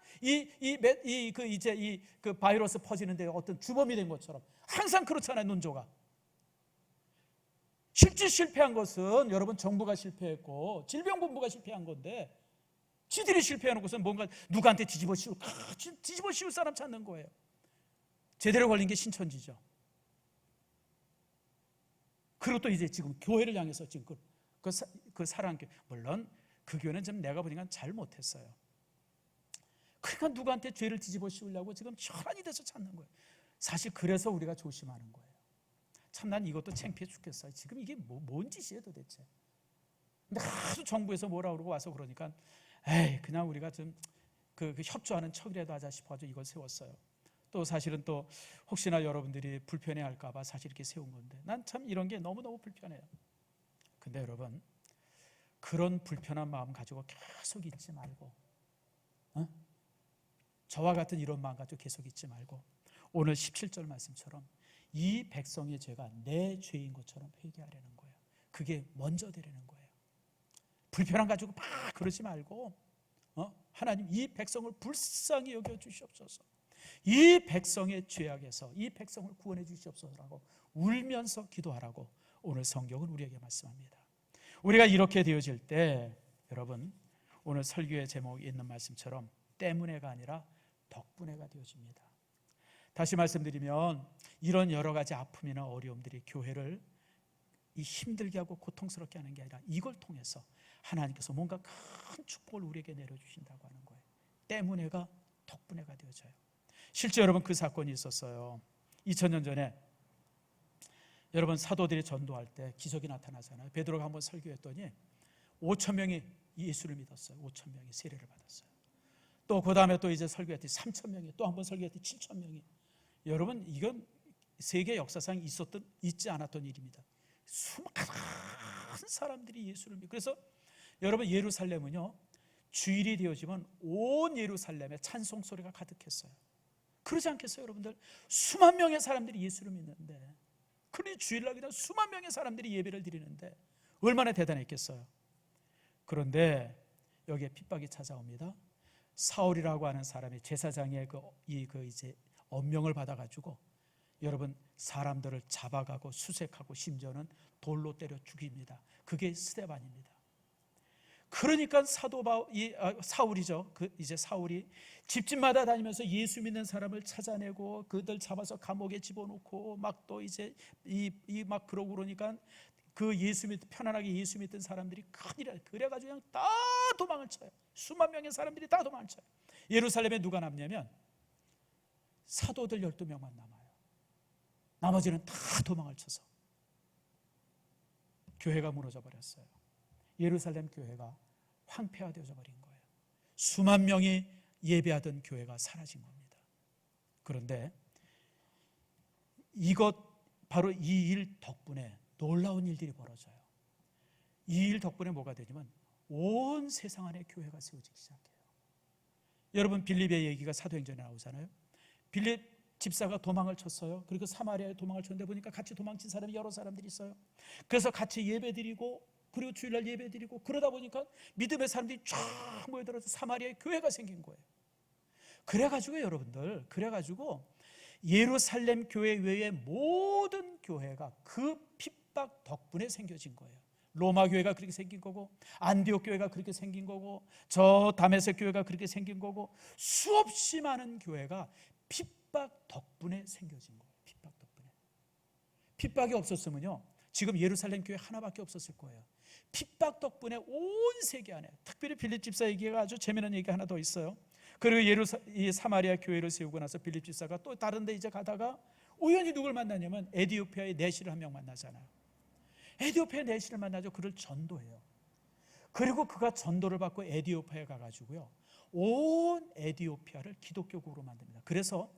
그 바이러스 퍼지는데 어떤 주범이 된 것처럼 항상 그렇잖아요. 논조가 실제 실패한 것은 여러분 정부가 실패했고 질병본부가 실패한 건데, 지들이 실패하는 것은 뭔가 누구한테 뒤집어 씌울 사람 찾는 거예요. 제대로 걸린 게 신천지죠. 그리고 또 이제 지금 교회를 향해서 지금 그 사랑교회, 물론 그 교회는 좀 내가 보니까 잘 못했어요. 그러니까 누구한테 죄를 뒤집어 씌우려고 지금 혈안이 돼서 찾는 거예요. 사실 그래서 우리가 조심하는 거예요. 참 난 이것도 창피해 죽겠어요. 지금 이게 뭔 짓이에요 도대체. 근데 하도 정부에서 뭐라 그러고 와서 그러니까 에이 그냥 우리가 좀 그 협조하는 척이라도 하자 싶어가지고 이걸 세웠어요. 또 사실은 또 혹시나 여러분들이 불편해할까 봐 사실 이렇게 세운 건데 난 참 이런 게 너무너무 불편해요. 근데 여러분 그런 불편한 마음 가지고 계속 있지 말고 저와 같은 이런 마음 가지고 계속 있지 말고 오늘 17절 말씀처럼 이 백성의 죄가 내 죄인 것처럼 회개하려는 거예요. 그게 먼저 되려는 거예요. 불편함 가지고 막 그러지 말고 하나님 이 백성을 불쌍히 여겨 주시옵소서. 이 백성의 죄악에서 이 백성을 구원해 주시옵소서라고 울면서 기도하라고 오늘 성경은 우리에게 말씀합니다. 우리가 이렇게 되어질 때 여러분 오늘 설교의 제목에 있는 말씀처럼 때문에가 아니라 덕분에가 되어집니다. 다시 말씀드리면 이런 여러 가지 아픔이나 어려움들이 교회를 이 힘들게 하고 고통스럽게 하는 게 아니라 이걸 통해서 하나님께서 뭔가 큰 축복을 우리에게 내려주신다고 하는 거예요. 때문에가 덕분에가 되어져요. 실제 여러분 그 사건이 있었어요. 2000년 전에 여러분 사도들이 전도할 때 기적이 나타나잖아요. 베드로가 한번 설교했더니 5,000명이 예수를 믿었어요. 5,000명이 세례를 받았어요. 또 그 다음에 또 이제 설교했더니 3,000명이 또 한번 설교했더니 7,000명이. 여러분 이건 세계 역사상 있지 않았던 일입니다. 수많은 사람들이 예수를 믿고 그래서 여러분 예루살렘은요 주일이 되어지면 온 예루살렘에 찬송 소리가 가득했어요. 그러지 않겠어요 여러분들? 수만 명의 사람들이 예수를 믿는데 그러니 주일날 그냥 수만 명의 사람들이 예배를 드리는데 얼마나 대단했겠어요. 그런데 여기에 핍박이 찾아옵니다. 사울이라고 하는 사람이 제사장의 이제 엄명을 받아가지고 여러분 사람들을 잡아가고 수색하고 심지어는 돌로 때려 죽입니다. 그게 스데반입니다. 그러니까 사울이죠. 이제 사울이 집집마다 다니면서 예수 믿는 사람을 찾아내고 그들 잡아서 감옥에 집어넣고 막 또 이제 막 그러고 그러니까 그 편안하게 예수 믿던 사람들이 큰일이야. 그래가지고 그냥 다 도망을 쳐요. 수만 명의 사람들이 다 도망을 쳐요. 예루살렘에 누가 남냐면 사도들 12명만 남아요. 나머지는 다 도망을 쳐서 교회가 무너져 버렸어요. 예루살렘 교회가 황폐화되어져 버린 거예요. 수만 명이 예배하던 교회가 사라진 겁니다. 그런데 바로 이 일 덕분에 놀라운 일들이 벌어져요. 이 일 덕분에 뭐가 되냐면 온 세상 안에 교회가 세워지기 시작해요. 여러분 빌립의 얘기가 사도행전에 나오잖아요. 빌립 집사가 도망을 쳤어요. 그리고 사마리아에 도망을 쳤는데 보니까 같이 도망친 사람이 여러 사람들이 있어요. 그래서 같이 예배드리고 그리고 주일날 예배드리고 그러다 보니까 믿음의 사람들이 쫙 모여들어서 사마리아에 교회가 생긴 거예요. 그래가지고 여러분들 예루살렘 교회 외의 모든 교회가 그 핍박 덕분에 생겨진 거예요. 로마 교회가 그렇게 생긴 거고 안디옥 교회가 그렇게 생긴 거고 저 다메섹 교회가 그렇게 생긴 거고 수없이 많은 교회가 핍박 덕분에 생겨진 거예요. 핍박 덕분에. 핍박이 없었으면요 지금 예루살렘 교회 하나밖에 없었을 거예요. 핍박 덕분에 온 세계 안에 특별히 빌립 집사 얘기가 아주 재미난 얘기가 하나 더 있어요. 그리고 이 사마리아 교회를 세우고 나서 빌립 집사가 또 다른 데 이제 가다가 우연히 누굴 만나냐면 에디오피아의 내시를 한 명 만나잖아요. 에디오피아의 내시를 만나죠. 그를 전도해요. 그리고 그가 전도를 받고 에디오피아에 가가지고요 온 에디오피아를 기독교국으로 만듭니다. 그래서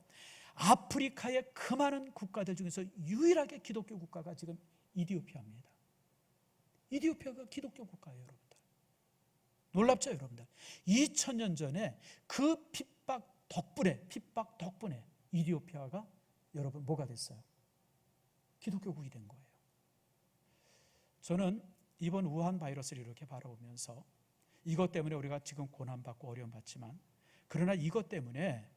아프리카의 그 많은 국가들 중에서 유일하게 기독교 국가가 지금 이디오피아입니다. 이디오피아가 기독교 국가예요, 여러분들. 놀랍죠, 여러분들? 2000년 전에 그 핍박 덕분에 이디오피아가 여러분 뭐가 됐어요? 기독교국이 된 거예요. 저는 이번 우한 바이러스를 이렇게 바라보면서 이것 때문에 우리가 지금 고난받고 어려움받지만 그러나 이것 때문에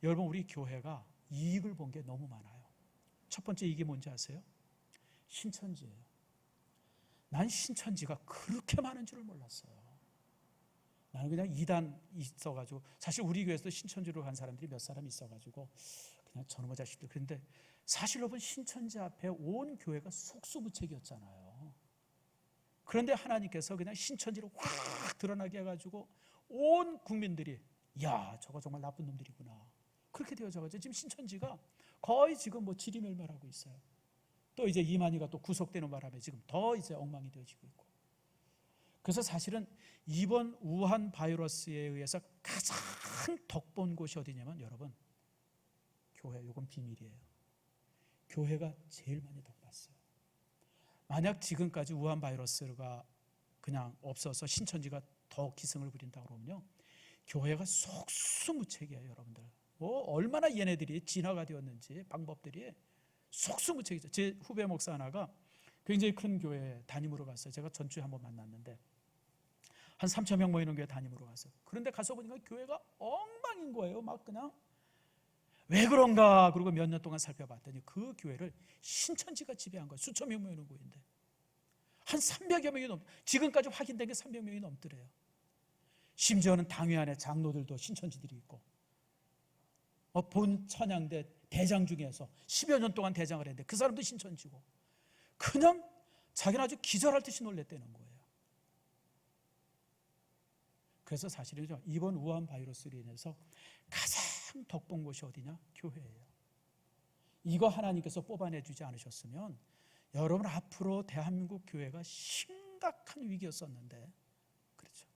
여러분 우리 교회가 이익을 본 게 너무 많아요. 첫 번째 이익이 뭔지 아세요? 신천지예요. 난 신천지가 그렇게 많은 줄을 몰랐어요. 나는 그냥 이단 있어가지고 사실 우리 교회에서도 신천지로 간 사람들이 몇 사람 있어가지고 그냥 저놈의 자식들. 그런데 사실 여러분 신천지 앞에 온 교회가 속수무책이었잖아요. 그런데 하나님께서 그냥 신천지를 확 드러나게 해가지고 온 국민들이 야, 저거 정말 나쁜 놈들이구나. 그렇게 되어져가지고 지금 신천지가 거의 지금 뭐 지리멸멸하고 있어요. 또 이제 이만희가 또 구속되는 바람에 지금 더 이제 엉망이 되어지고 있고. 그래서 사실은 이번 우한 바이러스에 의해서 가장 덕본 곳이 어디냐면 여러분, 교회. 이건 비밀이에요. 교회가 제일 많이 덕봤어요. 만약 지금까지 우한 바이러스가 그냥 없어서 신천지가 더 기승을 부린다고 그러면요, 교회가 속수무책이에요. 여러분들 얼마나 얘네들이 진화가 되었는지 방법들이 속수무책이죠. 제 후배 목사 하나가 굉장히 큰 교회 담임으로 갔어요. 제가 전주에 한번 만났는데 한 3,000명 모이는 교회 담임으로 갔어요. 그런데 가서 보니까 교회가 엉망인 거예요. 막 그냥 왜 그런가. 그리고 몇 년 동안 살펴봤더니 그 교회를 신천지가 지배한 거예요. 수천 명 모이는 교회인데 한 300여 명이 넘, 지금까지 확인된 게 300명이 넘더래요. 심지어는 당회 안에 장로들도 신천지들이 있고, 본 천양대 대장 중에서 10여 년 동안 대장을 했는데 그 사람도 신천지고, 그냥 자기는 아주 기절할 듯이 놀랬다는 거예요. 그래서 사실은요, 이번 우한 바이러스로 인해서 가장 덕본 곳이 어디냐? 교회예요. 이거 하나님께서 뽑아내주지 않으셨으면 여러분 앞으로 대한민국 교회가 심각한 위기였었는데, 그렇죠.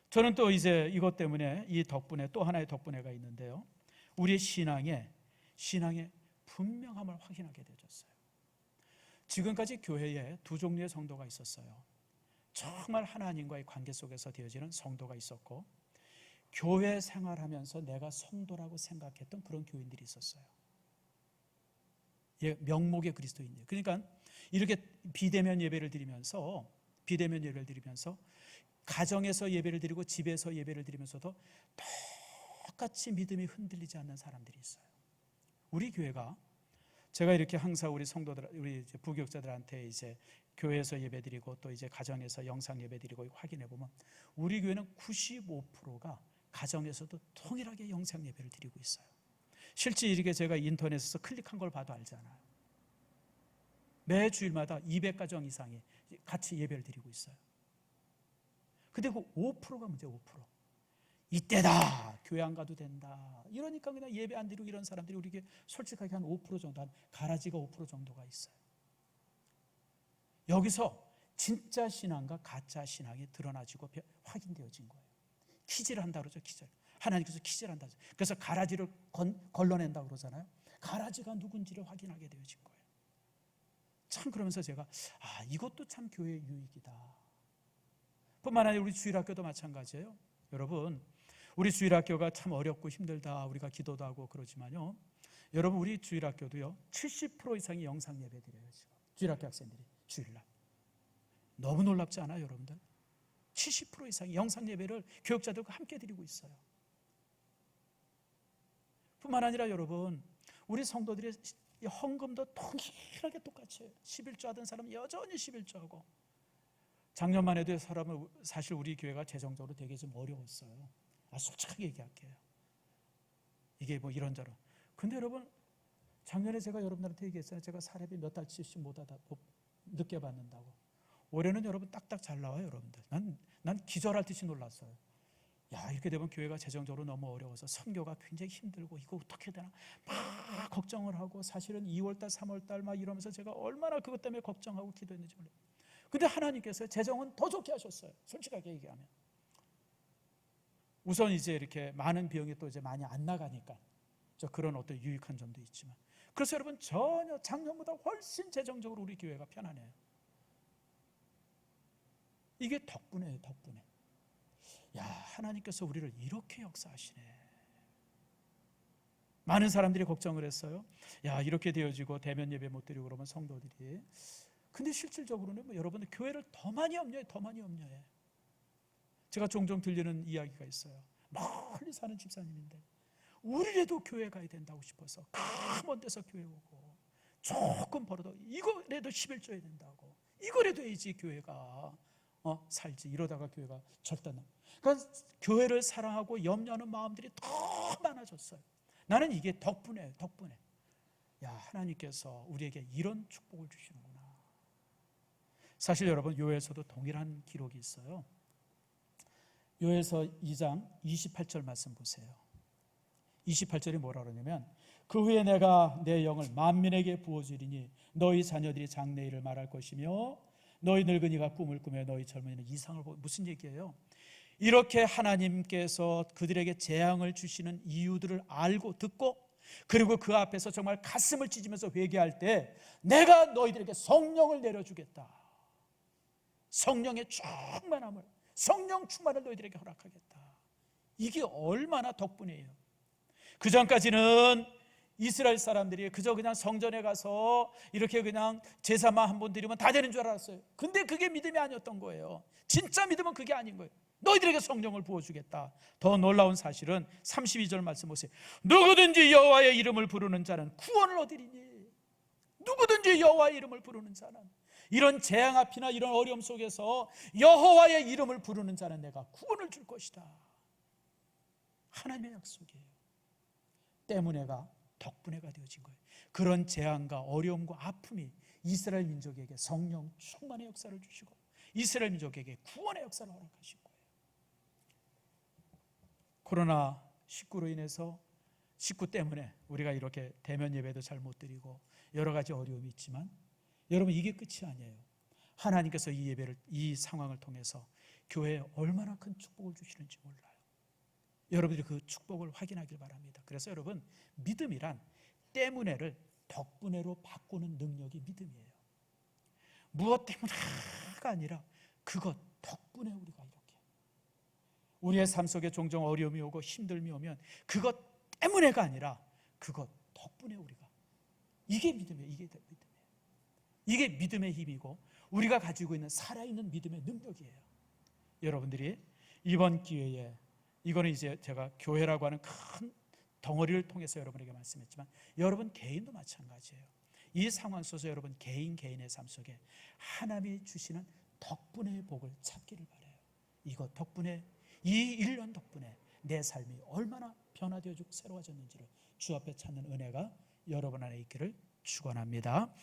저는 또 이제 이것 때문에 이 덕분에 또 하나의 덕분에가 있는데요, 우리의 신앙의 분명함을 확인하게 되었어요. 지금까지 교회에 두 종류의 성도가 있었어요. 정말 하나님과의 관계 속에서 되어지는 성도가 있었고, 교회 생활하면서 내가 성도라고 생각했던 그런 교인들이 있었어요. 예, 명목의 그리스도인이에요. 그러니까 이렇게 비대면 예배를 드리면서 가정에서 예배를 드리고 집에서 예배를 드리면서도 똑같이 믿음이 흔들리지 않는 사람들이 있어요. 우리 교회가, 제가 이렇게 항상 우리 성도들, 우리 부교육자들한테 이제 교회에서 예배드리고 또 이제 가정에서 영상 예배드리고 확인해 보면 우리 교회는 95%가 가정에서도 동일하게 영상 예배를 드리고 있어요. 실제 이렇게 제가 인터넷에서 클릭한 걸 봐도 알잖아요. 매 주일마다 200가정 이상이 같이 예배를 드리고 있어요. 근데 그 5%가 문제예요. 5%. 이때다, 교회 안 가도 된다, 이러니까 그냥 예배 안 드리고 이런 사람들이 우리 교회 솔직하게 한 5% 정도, 한 가라지가 5% 정도가 있어요. 여기서 진짜 신앙과 가짜 신앙이 드러나지고 확인되어진 거예요. 키질 한다 그러죠. 키질. 하나님께서 키질 한다. 그래서 가라지를 걸러낸다 그러잖아요. 가라지가 누군지를 확인하게 되어진 거예요. 참, 그러면서 제가 이것도 참 교회의 유익이다. 뿐만 아니라 우리 주일학교도 마찬가지예요. 여러분, 우리 주일학교가 참 어렵고 힘들다, 우리가 기도도 하고 그러지만요, 여러분 우리 주일학교도요 70% 이상이 영상 예배 드려요. 지금 주일학교 학생들이 주일날. 너무 놀랍지 않아요, 여러분들? 70% 이상이 영상 예배를 교육자들과 함께 드리고 있어요. 뿐만 아니라 여러분, 우리 성도들의 헌금도 동일하게 똑같이 해요. 11조 하던 사람은 여전히 11조하고. 작년만 해도 사실 우리 교회가 재정적으로 되게 좀 어려웠어요. 솔직하게 얘기할게요. 이게 뭐 이런저런. 근데 여러분, 작년에 제가 여러분들한테 얘기했잖아요. 제가 사례비 몇 달치씩 못 늦게 받는다고. 올해는 여러분 딱딱 잘 나와요, 여러분들. 난 기절할 듯이 놀랐어요. 야, 이렇게 되면 교회가 재정적으로 너무 어려워서 선교가 굉장히 힘들고 이거 어떻게 되나 막 걱정을 하고, 사실은 2월달 3월달 막 이러면서 제가 얼마나 그것 때문에 걱정하고 기도했는지 몰라요. 근데 하나님께서 재정은 더 좋게 하셨어요. 솔직하게 얘기하면. 우선 이제 이렇게 많은 비용이 또 이제 많이 안 나가니까 그런 어떤 유익한 점도 있지만, 그래서 여러분 전혀 작년보다 훨씬 재정적으로 우리 교회가 편안해요. 이게 덕분이에요, 덕분에. 야, 하나님께서 우리를 이렇게 역사하시네. 많은 사람들이 걱정을 했어요. 야, 이렇게 되어지고 대면 예배 못 드리고 그러면 성도들이. 근데 실질적으로는 뭐 여러분들 교회를 더 많이 염려해. 제가 종종 들리는 이야기가 있어요. 멀리 사는 집사님인데 우리라도 교회 가야 된다고 싶어서 먼 데서 교회 오고, 조금 벌어도 이거라도 11조 해야 된다고, 이거라도 해야지 교회가 살지, 이러다가 교회가 절단나. 그러니까 교회를 사랑하고 염려하는 마음들이 더 많아졌어요. 나는 이게 덕분에. 야, 하나님께서 우리에게 이런 축복을 주시는구나. 사실 여러분, 요엘서도 동일한 기록이 있어요. 요에서 2장 28절 말씀 보세요. 28절이 뭐라 그러냐면 그 후에 내가 내 영을 만민에게 부어주리니 너희 자녀들이 장래일을 말할 것이며 너희 늙은이가 꿈을 꾸며 너희 젊은이는 이상을 보고. 무슨 얘기예요? 이렇게 하나님께서 그들에게 재앙을 주시는 이유들을 알고 듣고 그리고 그 앞에서 정말 가슴을 찢으면서 회개할 때 내가 너희들에게 성령을 내려주겠다. 성령의 충만함을, 성령 충만을 너희들에게 허락하겠다. 이게 얼마나 덕분이에요. 그 전까지는 이스라엘 사람들이 그저 그냥 성전에 가서 이렇게 그냥 제사만 한 번 드리면 다 되는 줄 알았어요. 근데 그게 믿음이 아니었던 거예요. 진짜 믿음은 그게 아닌 거예요. 너희들에게 성령을 부어주겠다. 더 놀라운 사실은 32절 말씀 보세요. 누구든지 여호와의 이름을 부르는 자는 구원을 얻으리니. 누구든지 여호와의 이름을 부르는 자는, 이런 재앙 앞이나 이런 어려움 속에서 여호와의 이름을 부르는 자는 내가 구원을 줄 것이다. 하나님의 약속이에요. 때문에가 덕분에가 되어진 거예요. 그런 재앙과 어려움과 아픔이 이스라엘 민족에게 성령 충만의 역사를 주시고 이스라엘 민족에게 구원의 역사를 허락하신 거예요. 코로나 19로 인해서 19 때문에 우리가 이렇게 대면 예배도 잘 못 드리고 여러 가지 어려움이 있지만 여러분, 이게 끝이 아니에요. 하나님께서 이 예배를, 이 상황을 통해서 교회에 얼마나 큰 축복을 주시는지 몰라요. 여러분들이 그 축복을 확인하길 바랍니다. 그래서 여러분, 믿음이란 때문에를 덕분에로 바꾸는 능력이 믿음이에요. 무엇 때문에가 아니라 그것 덕분에 우리가 이렇게, 우리의 삶 속에 종종 어려움이 오고 힘듦이 오면 그것 때문에가 아니라 그것 덕분에 우리가, 이게 믿음이에요. 이게 믿음이에요. 이게 믿음의 힘이고 우리가 가지고 있는 살아있는 믿음의 능력이에요. 여러분들이 이번 기회에, 이거는 이제 제가 교회라고 하는 큰 덩어리를 통해서 여러분에게 말씀했지만 여러분 개인도 마찬가지예요. 이 상황 속에서 여러분 개인의 삶 속에 하나님이 주시는 덕분의 복을 찾기를 바라요. 이것 덕분에, 이 1년 덕분에 내 삶이 얼마나 변화되어지고 새로워졌는지를 주 앞에 찾는 은혜가 여러분 안에 있기를 축원합니다.